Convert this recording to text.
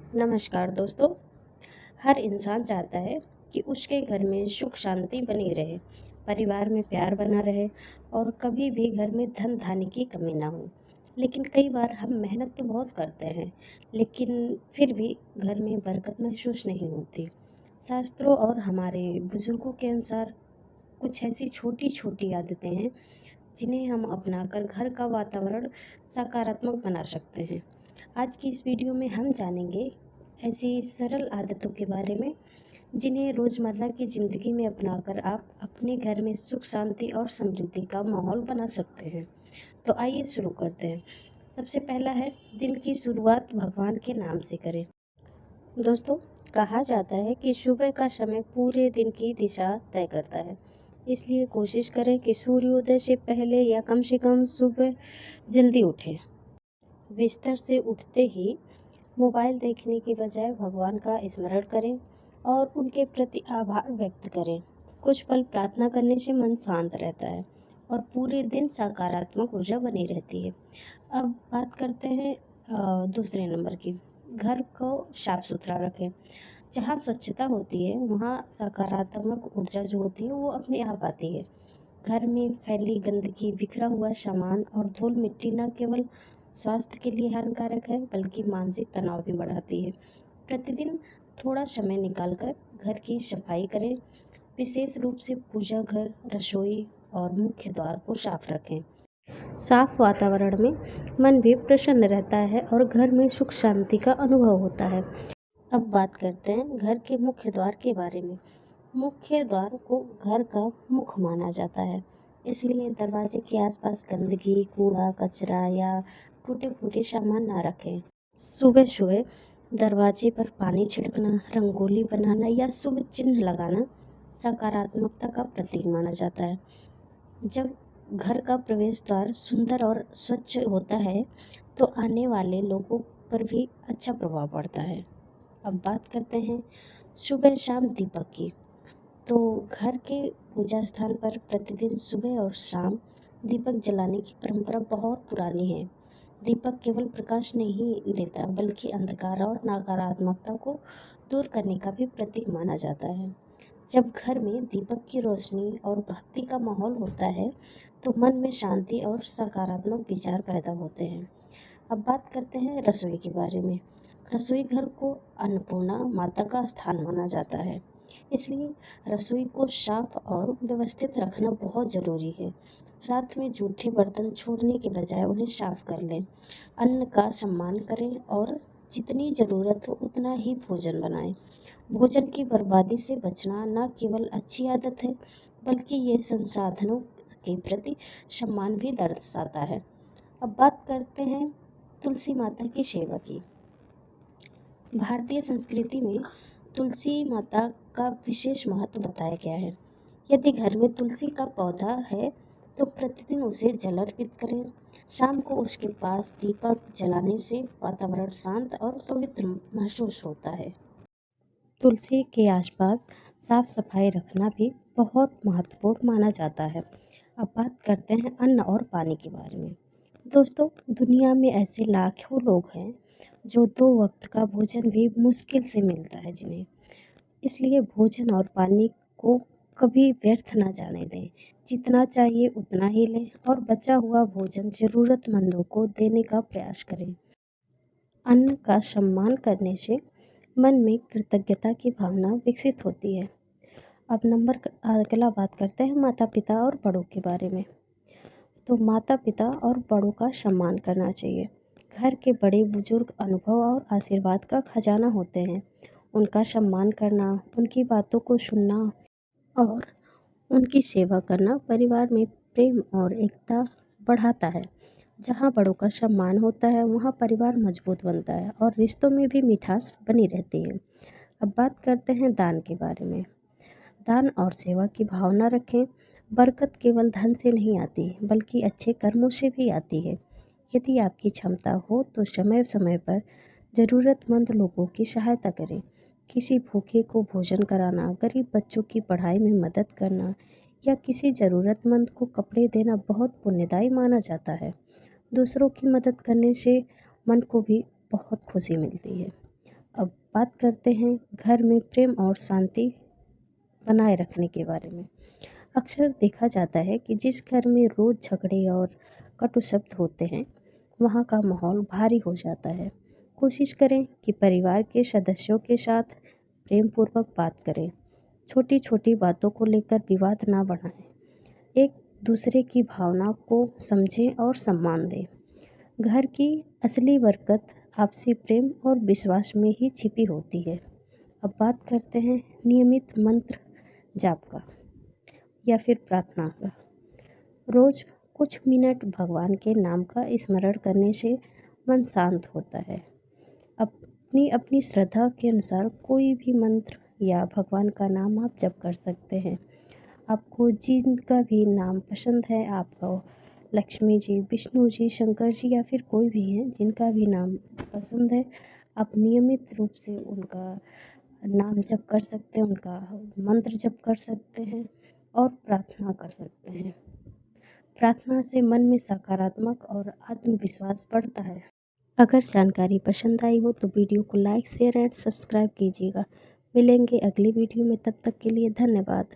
नमस्कार दोस्तों। हर इंसान चाहता है कि उसके घर में सुख शांति बनी रहे, परिवार में प्यार बना रहे और कभी भी घर में धन धान्य की कमी ना हो। लेकिन कई बार हम मेहनत तो बहुत करते हैं, लेकिन फिर भी घर में बरकत महसूस नहीं होती। शास्त्रों और हमारे बुजुर्गों के अनुसार कुछ ऐसी छोटी छोटी आदतें हैं जिन्हें हम अपनाकर घर का वातावरण सकारात्मक बना सकते हैं। आज की इस वीडियो में हम जानेंगे ऐसी सरल आदतों के बारे में जिन्हें रोज़मर्रा की ज़िंदगी में अपनाकर आप अपने घर में सुख शांति और समृद्धि का माहौल बना सकते हैं। तो आइए शुरू करते हैं। सबसे पहला है, दिन की शुरुआत भगवान के नाम से करें। दोस्तों, कहा जाता है कि सुबह का समय पूरे दिन की दिशा तय करता है। इसलिए कोशिश करें कि सूर्योदय से पहले या कम से कम सुबह जल्दी उठें। बिस्तर से उठते ही मोबाइल देखने की बजाय भगवान का स्मरण करें और उनके प्रति आभार व्यक्त करें। कुछ पल प्रार्थना करने से मन शांत रहता है और पूरे दिन सकारात्मक ऊर्जा बनी रहती है। अब बात करते हैं दूसरे नंबर की। घर को साफ सुथरा रखें। जहाँ स्वच्छता होती है वहाँ सकारात्मक ऊर्जा जो होती है वो अपने आप आती है। घर में फैली गंदगी, बिखरा हुआ सामान और धूल मिट्टी न केवल स्वास्थ्य के लिए हानिकारक है बल्कि मानसिक तनाव भी बढ़ाती है। प्रतिदिन थोड़ा समय निकालकर घर की सफाई करें। विशेष रूप से पूजा घर, रसोई और मुख्य द्वार को साफ रखें। साफ वातावरण में मन भी प्रसन्न रहता है और घर में सुख शांति का अनुभव होता है। अब बात करते हैं घर के मुख्य द्वार के बारे में। मुख्य द्वार को घर का मुख माना जाता है, इसलिए दरवाजे के आसपास गंदगी, कूड़ा कचरा या टूटे फूटे सामान ना रखें। सुबह सुबह दरवाजे पर पानी छिड़कना, रंगोली बनाना या शुभ चिन्ह लगाना सकारात्मकता का प्रतीक माना जाता है। जब घर का प्रवेश द्वार सुंदर और स्वच्छ होता है तो आने वाले लोगों पर भी अच्छा प्रभाव पड़ता है। अब बात करते हैं सुबह शाम दीपक की। तो घर के पूजा स्थान पर प्रतिदिन सुबह और शाम दीपक जलाने की परंपरा बहुत पुरानी है। दीपक केवल प्रकाश नहीं देता बल्कि अंधकार और नकारात्मकता को दूर करने का भी प्रतीक माना जाता है। जब घर में दीपक की रोशनी और भक्ति का माहौल होता है तो मन में शांति और सकारात्मक विचार पैदा होते हैं। अब बात करते हैं रसोई के बारे में। रसोई घर को अन्नपूर्णा माता का स्थान माना जाता है, इसलिए रसोई को साफ और व्यवस्थित रखना बहुत ज़रूरी है। रात में जूठे बर्तन छोड़ने के बजाय उन्हें साफ कर लें। अन्न का सम्मान करें और जितनी ज़रूरत हो उतना ही भोजन बनाएं। भोजन की बर्बादी से बचना न केवल अच्छी आदत है बल्कि ये संसाधनों के प्रति सम्मान भी दर्शाता है। अब बात करते हैं तुलसी माता की सेवा की। भारतीय संस्कृति में तुलसी माता का विशेष महत्व बताया गया है। यदि घर में तुलसी का पौधा है तो प्रतिदिन उसे जल अर्पित करें। शाम को उसके पास दीपक जलाने से वातावरण शांत और पवित्र महसूस होता है। तुलसी के आसपास साफ सफाई रखना भी बहुत महत्वपूर्ण माना जाता है। अब बात करते हैं अन्न और पानी के बारे में। दोस्तों, दुनिया में ऐसे लाखों लोग हैं जो दो वक्त का भोजन भी मुश्किल से मिलता है जिन्हें। इसलिए भोजन और पानी को कभी व्यर्थ ना जाने दें। जितना चाहिए उतना ही लें और बचा हुआ भोजन जरूरतमंदों को देने का प्रयास करें। अन्न का सम्मान करने से मन में कृतज्ञता की भावना विकसित होती है। अब अगला बात करते हैं माता पिता और बड़ों के बारे में। तो माता पिता और बड़ों का सम्मान करना चाहिए। घर के बड़े बुजुर्ग अनुभव और आशीर्वाद का खजाना होते हैं। उनका सम्मान करना, उनकी बातों को सुनना और उनकी सेवा करना परिवार में प्रेम और एकता बढ़ाता है। जहाँ बड़ों का सम्मान होता है वहाँ परिवार मजबूत बनता है और रिश्तों में भी मिठास बनी रहती है। अब बात करते हैं दान के बारे में। दान और सेवा की भावना रखें। बरकत केवल धन से नहीं आती बल्कि अच्छे कर्मों से भी आती है। यदि आपकी क्षमता हो तो समय समय पर ज़रूरतमंद लोगों की सहायता करें। किसी भूखे को भोजन कराना, गरीब बच्चों की पढ़ाई में मदद करना या किसी ज़रूरतमंद को कपड़े देना बहुत पुण्यदायी माना जाता है। दूसरों की मदद करने से मन को भी बहुत खुशी मिलती है। अब बात करते हैं घर में प्रेम और शांति बनाए रखने के बारे में। अक्सर देखा जाता है कि जिस घर में रोज़ झगड़े और कटु शब्द होते हैं, वहाँ का माहौल भारी हो जाता है। कोशिश करें कि परिवार के सदस्यों के साथ प्रेम पूर्वक बात करें। छोटी छोटी बातों को लेकर विवाद ना बढ़ाएं। एक दूसरे की भावना को समझें और सम्मान दें। घर की असली बरकत आपसी प्रेम और विश्वास में ही छिपी होती है। अब बात करते हैं नियमित मंत्र जाप का या फिर प्रार्थना का। रोज़ कुछ मिनट भगवान के नाम का स्मरण करने से मन शांत होता है। अपनी अपनी श्रद्धा के अनुसार कोई भी मंत्र या भगवान का नाम आप जप कर सकते हैं। आपको जिनका भी नाम पसंद है, आपको लक्ष्मी जी, विष्णु जी, शंकर जी या फिर कोई भी हैं जिनका भी नाम पसंद है, आप नियमित रूप से उनका नाम जप कर सकते हैं, उनका मंत्र जप कर सकते हैं और प्रार्थना कर सकते हैं। प्रार्थना से मन में सकारात्मक और आत्मविश्वास बढ़ता है। अगर जानकारी पसंद आई हो तो वीडियो को लाइक, शेयर एंड सब्सक्राइब कीजिएगा। मिलेंगे अगली वीडियो में, तब तक के लिए धन्यवाद।